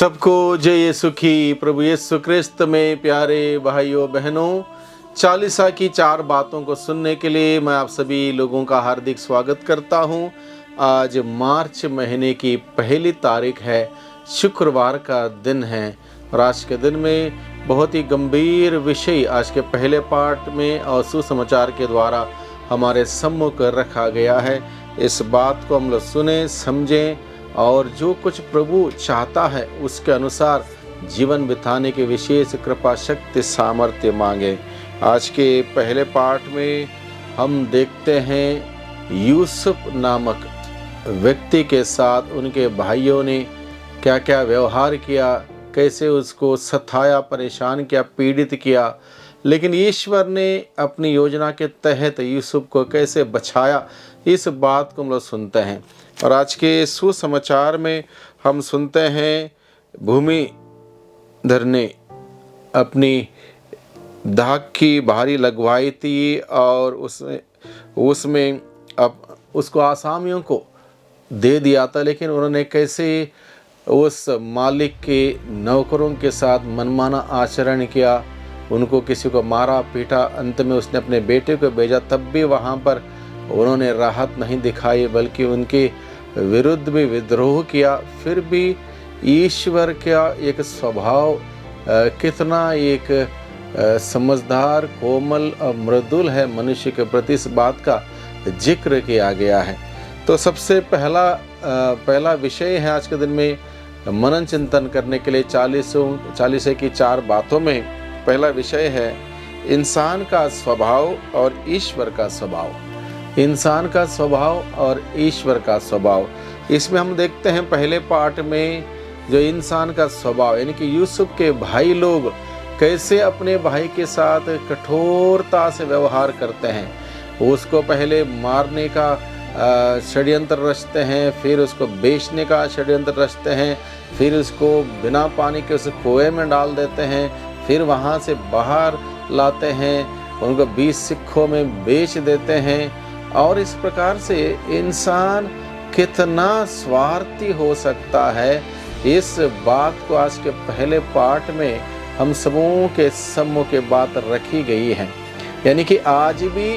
सबको जय यीशु की। प्रभु यीशु क्रिस्त में प्यारे भाइयों बहनों, चालीसा की 4 बातों को सुनने के लिए मैं आप सभी लोगों का हार्दिक स्वागत करता हूं। आज मार्च महीने की पहली तारीख है, शुक्रवार का दिन है और आज के दिन में बहुत ही गंभीर विषय आज के पहले पार्ट में और सुसमाचार के द्वारा हमारे सम्मुख रखा गया है। इस बात को हम लोग सुने, समझें और जो कुछ प्रभु चाहता है उसके अनुसार जीवन बिताने की विशेष कृपा शक्ति सामर्थ्य मांगे। आज के पहले पाठ में हम देखते हैं यूसुफ नामक व्यक्ति के साथ उनके भाइयों ने क्या क्या व्यवहार किया, कैसे उसको सताया, परेशान किया, पीड़ित किया, लेकिन ईश्वर ने अपनी योजना के तहत यूसुफ को कैसे बचाया, इस बात को हम लोग सुनते हैं। और आज के सुसमाचार में हम सुनते हैं भूमिधर ने अपनी दाख की भारी लगवाई थी और उसमें अब उसको आसामियों को दे दिया था, लेकिन उन्होंने कैसे उस मालिक के नौकरों के साथ मनमाना आचरण किया, उनको किसी को मारा पीटा, अंत में उसने अपने बेटे को भेजा, तब भी वहाँ पर उन्होंने राहत नहीं दिखाई बल्कि उनके विरुद्ध भी विद्रोह किया। फिर भी ईश्वर का एक स्वभाव कितना एक समझदार, कोमल और मृदुल है मनुष्य के प्रति, इस बात का जिक्र किया गया है। तो सबसे पहला विषय है आज के दिन में मनन चिंतन करने के लिए चालीसे की 4 बातों में पहला विषय है इंसान का स्वभाव और ईश्वर का स्वभाव। इंसान का स्वभाव और ईश्वर का स्वभाव, इसमें हम देखते हैं पहले पार्ट में जो इंसान का स्वभाव यानी कि यूसुफ के भाई लोग कैसे अपने भाई के साथ कठोरता से व्यवहार करते हैं। उसको पहले मारने का षड्यंत्र रचते हैं, फिर उसको बेचने का षड्यंत्र रचते हैं, फिर उसको बिना पानी के उस कुएं में डाल देते हैं, फिर वहाँ से बाहर लाते हैं, उनको 20 सिक्कों में बेच देते हैं। और इस प्रकार से इंसान कितना स्वार्थी हो सकता है, इस बात को आज के पहले पार्ट में हम सबों के सम्मुख के बात रखी गई है। यानी कि आज भी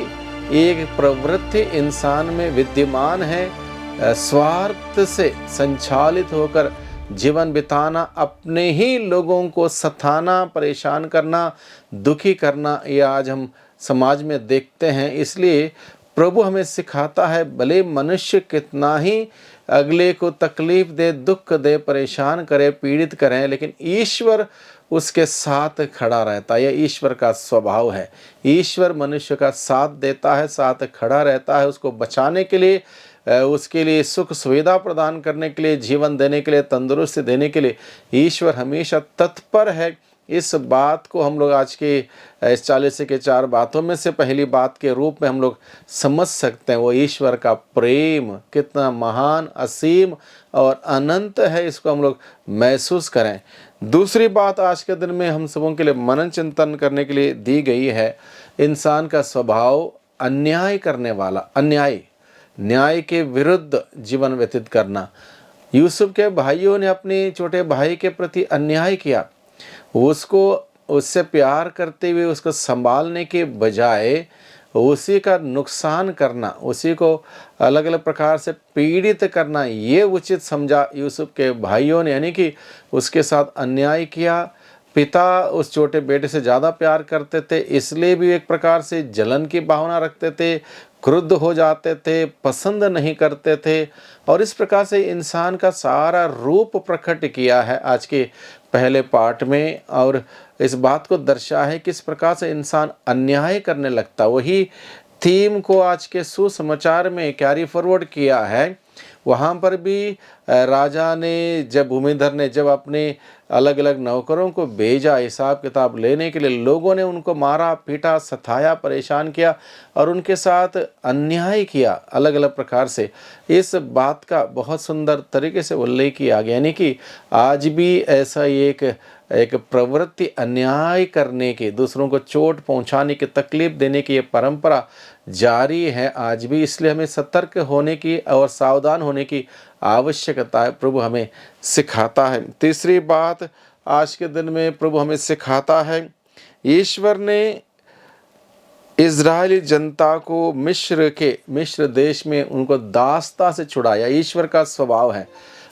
एक प्रवृत्ति इंसान में विद्यमान है, स्वार्थ से संचालित होकर जीवन बिताना, अपने ही लोगों को सताना, परेशान करना, दुखी करना, ये आज हम समाज में देखते हैं। इसलिए प्रभु हमें सिखाता है, भले मनुष्य कितना ही अगले को तकलीफ दे, दुख दे, परेशान करे, पीड़ित करें, लेकिन ईश्वर उसके साथ खड़ा रहता है। यह ईश्वर का स्वभाव है। ईश्वर मनुष्य का साथ देता है, साथ खड़ा रहता है, उसको बचाने के लिए, उसके लिए सुख सुविधा प्रदान करने के लिए, जीवन देने के लिए, तंदुरुस्ती देने के लिए ईश्वर हमेशा तत्पर है। इस बात को हम लोग आज के इस 40 के 4 बातों में से पहली बात के रूप में हम लोग समझ सकते हैं। वो ईश्वर का प्रेम कितना महान, असीम और अनंत है, इसको हम लोग महसूस करें। दूसरी बात आज के दिन में हम सबों के लिए मनन चिंतन करने के लिए दी गई है, इंसान का स्वभाव अन्याय करने वाला, न्याय के विरुद्ध जीवन व्यतीत करना। यूसुफ के भाइयों ने अपने छोटे भाई के प्रति अन्याय किया, उससे प्यार करते हुए उसको संभालने के बजाय उसी का नुकसान करना, उसी को अलग अलग प्रकार से पीड़ित करना, ये उचित समझा यूसुफ के भाइयों ने, यानी कि उसके साथ अन्याय किया। पिता उस छोटे बेटे से ज़्यादा प्यार करते थे, इसलिए भी एक प्रकार से जलन की भावना रखते थे, क्रुद्ध हो जाते थे, पसंद नहीं करते थे, और इस प्रकार से इंसान का सारा रूप प्रकट किया है आज के पहले पार्ट में। और इस बात को दर्शा है किस प्रकार से इंसान अन्याय करने लगता। वही थीम को आज के सुसमाचार में कैरी फॉरवर्ड किया है। वहाँ पर भी राजा ने जब भूमिधर ने जब अपने अलग अलग नौकरों को भेजा हिसाब किताब लेने के लिए, लोगों ने उनको मारा पीटा, सताया, परेशान किया और उनके साथ अन्याय किया अलग अलग प्रकार से। इस बात का बहुत सुंदर तरीके से उल्लेख किया गया, यानी कि आज भी ऐसा एक एक प्रवृत्ति अन्याय करने की, दूसरों को चोट पहुंचाने की, तकलीफ देने की ये परंपरा जारी है आज भी। इसलिए हमें सतर्क होने की और सावधान होने की आवश्यकता है, प्रभु हमें सिखाता है। तीसरी बात आज के दिन में प्रभु हमें सिखाता है, ईश्वर ने इज़राइली जनता को मिस्र देश में उनको दासता से छुड़ाया। ईश्वर का स्वभाव है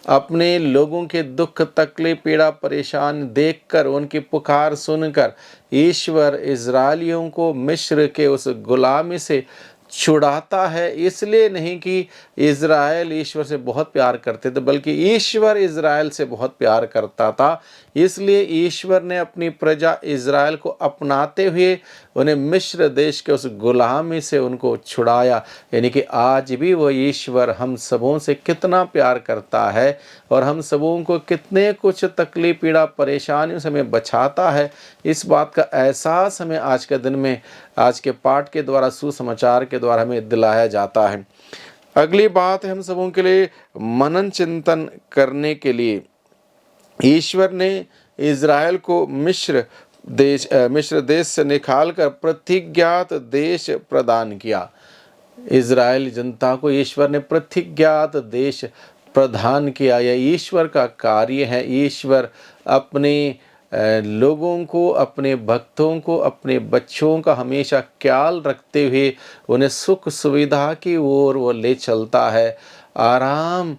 अपने लोगों के दुख तकलीफ पीड़ा परेशान देखकर, उनकी पुकार सुनकर ईश्वर इज़राइलियों को मिस्र के उस गुलामी से छुड़ाता है। इसलिए नहीं कि इज़राइल ईश्वर से बहुत प्यार करते थे, बल्कि ईश्वर इज़राइल से बहुत प्यार करता था। इसलिए ईश्वर ने अपनी प्रजा इज़राइल को अपनाते हुए उन्हें मिस्र देश के उस गुलामी से उनको छुड़ाया। यानी कि आज भी वो ईश्वर हम सबों से कितना प्यार करता है और हम सबों को कितने कुछ तकलीफ पीड़ा परेशानियों से हमें बचाता है। इस बात का एहसास हमें आज के दिन में, आज के पाठ के द्वारा, सुसमाचार के द्वारा हमें दिलाया जाता है। अगली बात है हम सबों के लिए मनन चिंतन करने के लिए, ईश्वर ने इज़राइल को मिस्र देश से निकालकर प्रतिज्ञात देश प्रदान किया। इज़राइल जनता को ईश्वर ने प्रतिज्ञात देश प्रदान किया। यह ईश्वर का कार्य है। ईश्वर अपने लोगों को, अपने भक्तों को, अपने बच्चों का हमेशा ख्याल रखते हुए उन्हें सुख सुविधा की ओर वो ले चलता है, आराम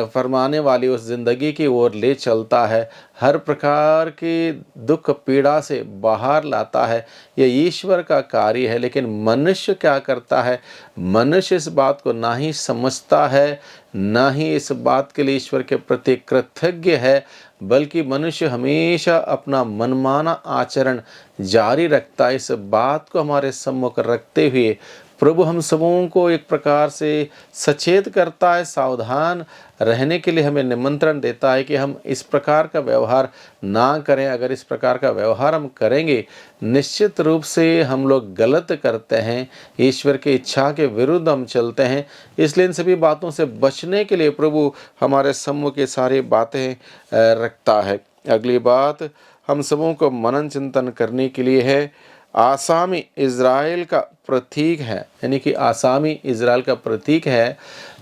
फरमाने वाली उस ज़िंदगी की ओर ले चलता है, हर प्रकार की दुख पीड़ा से बाहर लाता है। यह ईश्वर का कार्य है। लेकिन मनुष्य क्या करता है? मनुष्य इस बात को ना ही समझता है, ना ही इस बात के लिए ईश्वर के प्रति कृतज्ञ है, बल्कि मनुष्य हमेशा अपना मनमाना आचरण जारी रखता है। इस बात को हमारे सम्मुख रखते हुए प्रभु हम सबों को एक प्रकार से सचेत करता है, सावधान रहने के लिए हमें निमंत्रण देता है कि हम इस प्रकार का व्यवहार ना करें। अगर इस प्रकार का व्यवहार हम करेंगे, निश्चित रूप से हम लोग गलत करते हैं, ईश्वर की इच्छा के विरुद्ध हम चलते हैं। इसलिए इन सभी बातों से बचने के लिए प्रभु हमारे सम्मुख ये सारी बातें रखता है। अगली बात हम सबों को मनन चिंतन करने के लिए है, आसामी इज़राइल का प्रतीक है। यानी कि आसामी इज़राइल का प्रतीक है।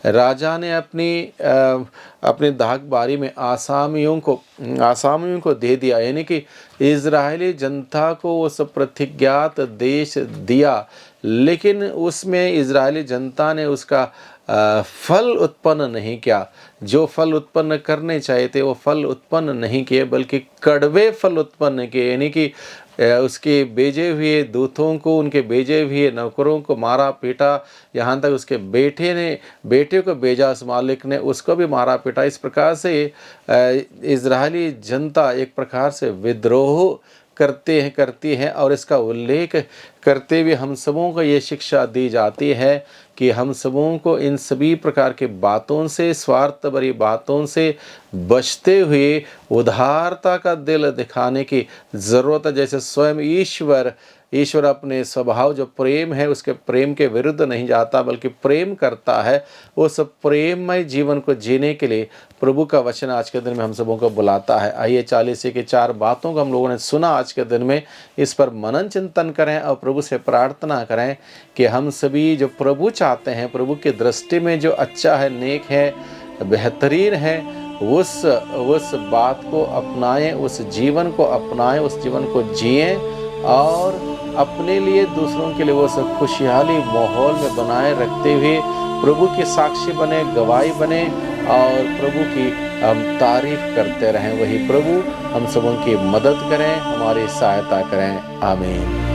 राजा ने अपनी दागबारी में आसामियों को दे दिया, यानी कि इज़राइली जनता को उस प्रतिज्ञात देश दिया, लेकिन उसमें इज़राइली जनता ने उसका फल उत्पन्न नहीं किया। जो फल उत्पन्न करने चाहिए थे वो फल उत्पन्न नहीं किए, बल्कि कड़वे फल उत्पन्न किए। यानी कि उसके भेजे हुए दूतों को, उनके भेजे हुए नौकरों को मारा पीटा, यहाँ तक उसके बेटे को भेजा उस मालिक ने, उसको भी मारा पीटा। इस प्रकार से इज़राइली जनता एक प्रकार से विद्रोह करती हैं और इसका उल्लेख करते हुए हम सबों को ये शिक्षा दी जाती है कि हम सबों को इन सभी प्रकार के बातों से, स्वार्थ भरी बातों से बचते हुए उदारता का दिल दिखाने की ज़रूरत है। जैसे स्वयं ईश्वर अपने स्वभाव जो प्रेम है, उसके प्रेम के विरुद्ध नहीं जाता, बल्कि प्रेम करता है। उस प्रेममय जीवन को जीने के लिए प्रभु का वचन आज के दिन में हम सबों को बुलाता है। आइए 40 की 4 बातों को हम लोगों ने सुना आज के दिन में, इस पर मनन चिंतन करें और प्रभु से प्रार्थना करें कि हम सभी जो प्रभु चाहते हैं, प्रभु की दृष्टि में जो अच्छा है, नेक है, बेहतरीन है, उस बात को अपनाएं, उस जीवन को अपनाएं, उस जीवन को जिएं और अपने लिए, दूसरों के लिए वो सब खुशहाली माहौल में बनाए रखते हुए प्रभु के साक्षी बने, गवाही बने और प्रभु की हम तारीफ करते रहें। वही प्रभु हम सबों की मदद करें, हमारी सहायता करें। आमीन।